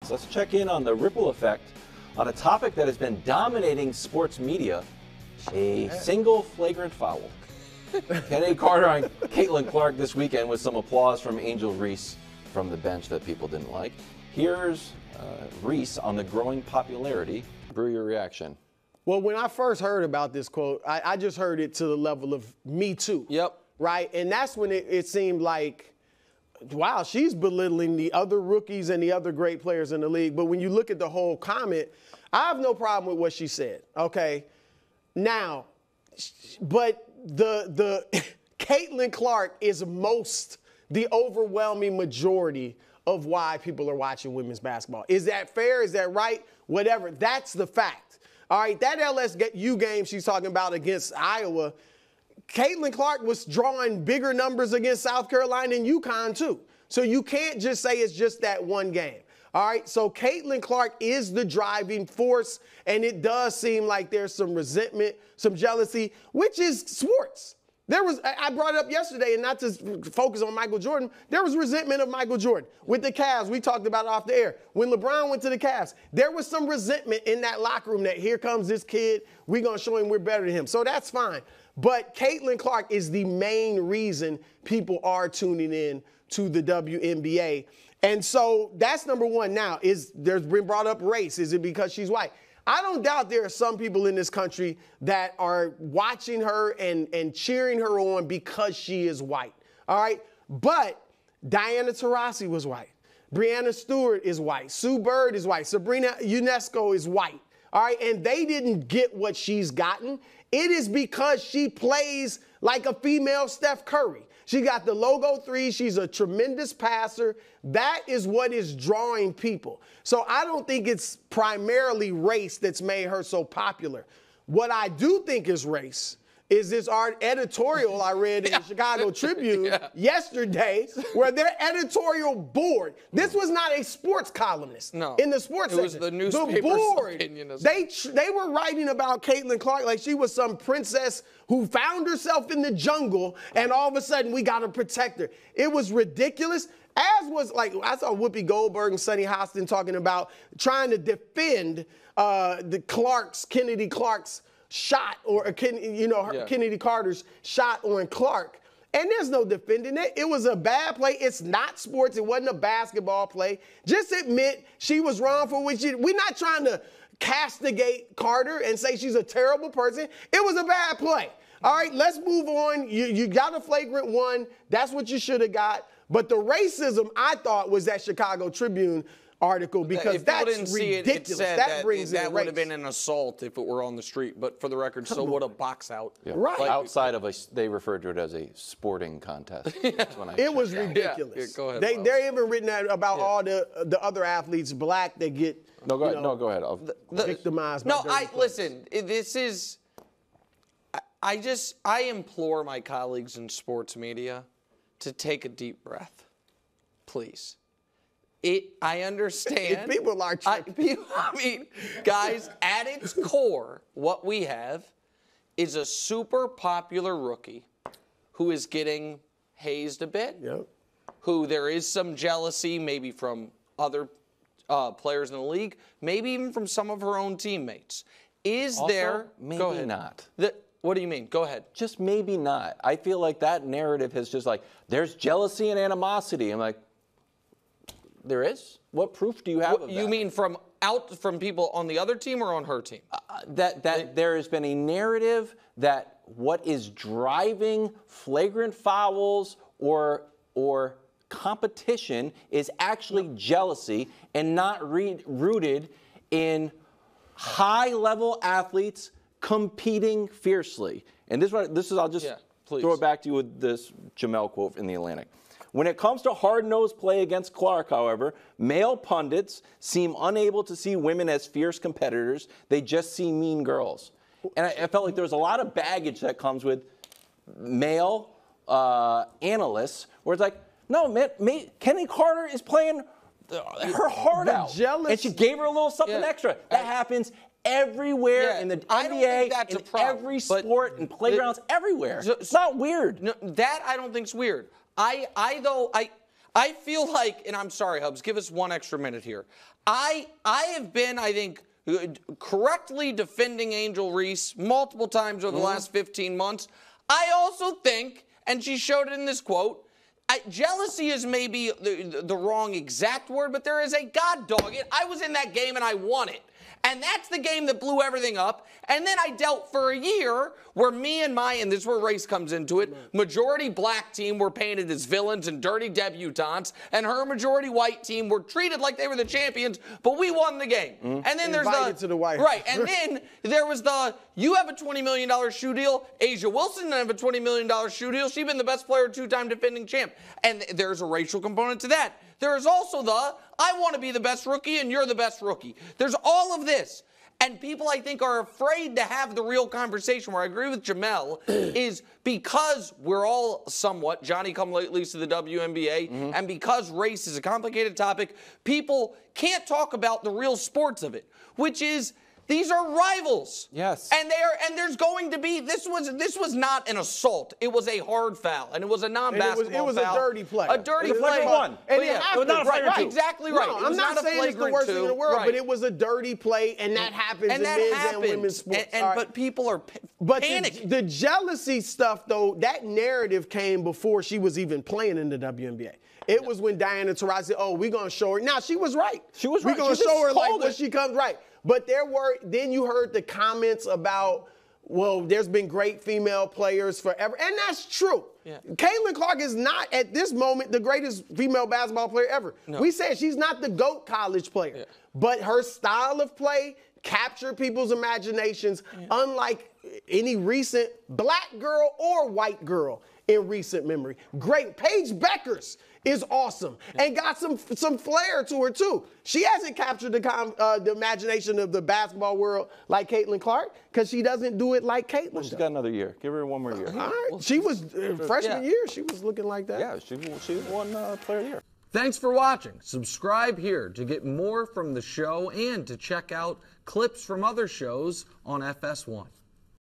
Let's check in on the ripple effect on a topic that has been dominating sports media, a single flagrant foul. Kennedy Carter on Caitlin Clark this weekend with some applause from Angel Reese from the bench that people didn't like. Here's Reese on the growing popularity. Brew, your reaction. Well, when I first heard about this quote, I just heard it to the level of Me Too. Yep. Right? And that's when it seemed like, wow, she's belittling the other rookies and the other great players in the league. But when you look at the whole comment, I have no problem with what she said, okay? Now, but the Caitlin Clark is the overwhelming majority of why people are watching women's basketball. Is that fair? Is that right? Whatever. That's the fact. All right, that LSU game she's talking about against Iowa, Caitlin Clark was drawing bigger numbers against South Carolina and UConn too. So you can't just say it's just that one game. All right, so Caitlin Clark is the driving force, and it does seem like there's some resentment, some jealousy, which is sports. I brought it up yesterday, and not to focus on Michael Jordan, there was resentment of Michael Jordan. With the Cavs, we talked about it off the air. When LeBron went to the Cavs, there was some resentment in that locker room that here comes this kid, we're going to show him we're better than him. So that's fine. But Caitlin Clark is the main reason people are tuning in to the WNBA. And so that's number one. Now, there's been brought up race. Is it because she's white? I don't doubt there are some people in this country that are watching her and cheering her on because she is white. All right? But Diana Taurasi was white. Breanna Stewart is white. Sue Bird is white. Sabrina Ionesco is white. All right? And they didn't get what she's gotten. It is because she plays like a female Steph Curry. She got the logo three. She's a tremendous passer. That is what is drawing people. So I don't think it's primarily race that's made her so popular. What I do think is race is this art editorial I read in the Chicago Tribune yesterday, where their editorial board, this was not a sports columnist in the sports section. It was the newspaper's opinion. They were writing about Caitlin Clark like she was some princess who found herself in the jungle, and all of a sudden we got to protect her. It was ridiculous. As was, like, I saw Whoopi Goldberg and Sunny Hostin talking about trying to defend Kennedy Clark's shot, or Kennedy Carter's shot on Clark. And there's no defending it. It was a bad play. It's not sports. It wasn't a basketball play. Just admit she was wrong for which we're not trying to castigate Carter and say she's a terrible person. It was a bad play. All right, let's move on. You got a flagrant one. That's what you should have got. But the racism, I thought, was that Chicago Tribune article, because that's ridiculous. That brings in race. That would have been an assault if it were on the street. But for the record, so would a box out. Yeah. Right. Like, outside of they referred to it as a sporting contest. That's when it was ridiculous. Go ahead. They're even written that about all the other athletes, black, that get go ahead. Victimized. Listen. This is. I implore my colleagues in sports media to take a deep breath, please. I understand. People are I mean, guys, at its core, what we have is a super popular rookie who is getting hazed a bit, who there is some jealousy maybe from other players in the league, maybe even from some of her own teammates. Maybe not. What do you mean? Go ahead. Just maybe not. I feel like that narrative has just like, there's jealousy and animosity. I'm like, there is? What proof do you have of that? You mean from people on the other team or on her team? That there has been a narrative that what is driving flagrant fouls or competition is actually jealousy and not rooted in high-level athletes competing fiercely. And I'll just throw it back to you with this Jamel quote in The Atlantic. When it comes to hard-nosed play against Clark, however, male pundits seem unable to see women as fierce competitors. They just see mean girls. And I felt like there was a lot of baggage that comes with male analysts, where it's like, no, man, Kennedy Carter is playing her heart out. And she gave her a little something extra. That happens everywhere in the NBA, in every sport, in playgrounds, everywhere. It's not weird. No, that I don't think is weird. I feel like, and I'm sorry, Hubs, give us 1 extra minute here. I have been, I think, correctly defending Angel Reese multiple times over the last 15 months. I also think, and she showed it in this quote, jealousy is maybe the wrong exact word, but there is a God dog it. I was in that game and I won it. And that's the game that blew everything up. And then I dealt for a year where me and and this is where race comes into it, majority black team were painted as villains and dirty debutantes, and her majority white team were treated like they were the champions, but we won the game. And then there's to the White Right, and then there was you have a $20 million shoe deal, Asia Wilson didn't have a $20 million shoe deal, she's been the best player, 2-time defending champ. And there's a racial component to that. There is also I want to be the best rookie and you're the best rookie. There's all of this. And people, I think, are afraid to have the real conversation, where I agree with Jamel, is because we're all somewhat Johnny-come-latelys to the WNBA, and because race is a complicated topic, people can't talk about the real sports of it, which is these are rivals. Yes. And there's going to be, this was not an assault. It was a hard foul, and it was a non-basketball foul. It was a dirty play. A dirty play. One. And yeah, it was not a flagrant two. Exactly right. No, I'm not saying it's the worst thing in the world, but it was a dirty play, and that happens in men's and women's sports. But people are panicking. The jealousy stuff, though, that narrative came before she was even playing in the WNBA. It was when Diana Taurasi said, "Oh, we're gonna show her." Now she was right. She was right. We're gonna show her like when she comes right. But then you heard the comments about, well, there's been great female players forever, and that's true. Yeah. Caitlin Clark is not at this moment the greatest female basketball player ever. No. We said she's not the GOAT college player, but her style of play captured people's imaginations, unlike any recent black girl or white girl in recent memory. Great. Paige Beckers is awesome and got some flair to her too. She hasn't captured the imagination of the basketball world like Caitlin Clark because she doesn't do it like Caitlin. Well, she's got another year. Give her 1 more year. All right. She was freshman year. She was looking like that. Yeah, she won Player of the Year. Thanks for watching. Subscribe here to get more from the show and to check out clips from other shows on FS1.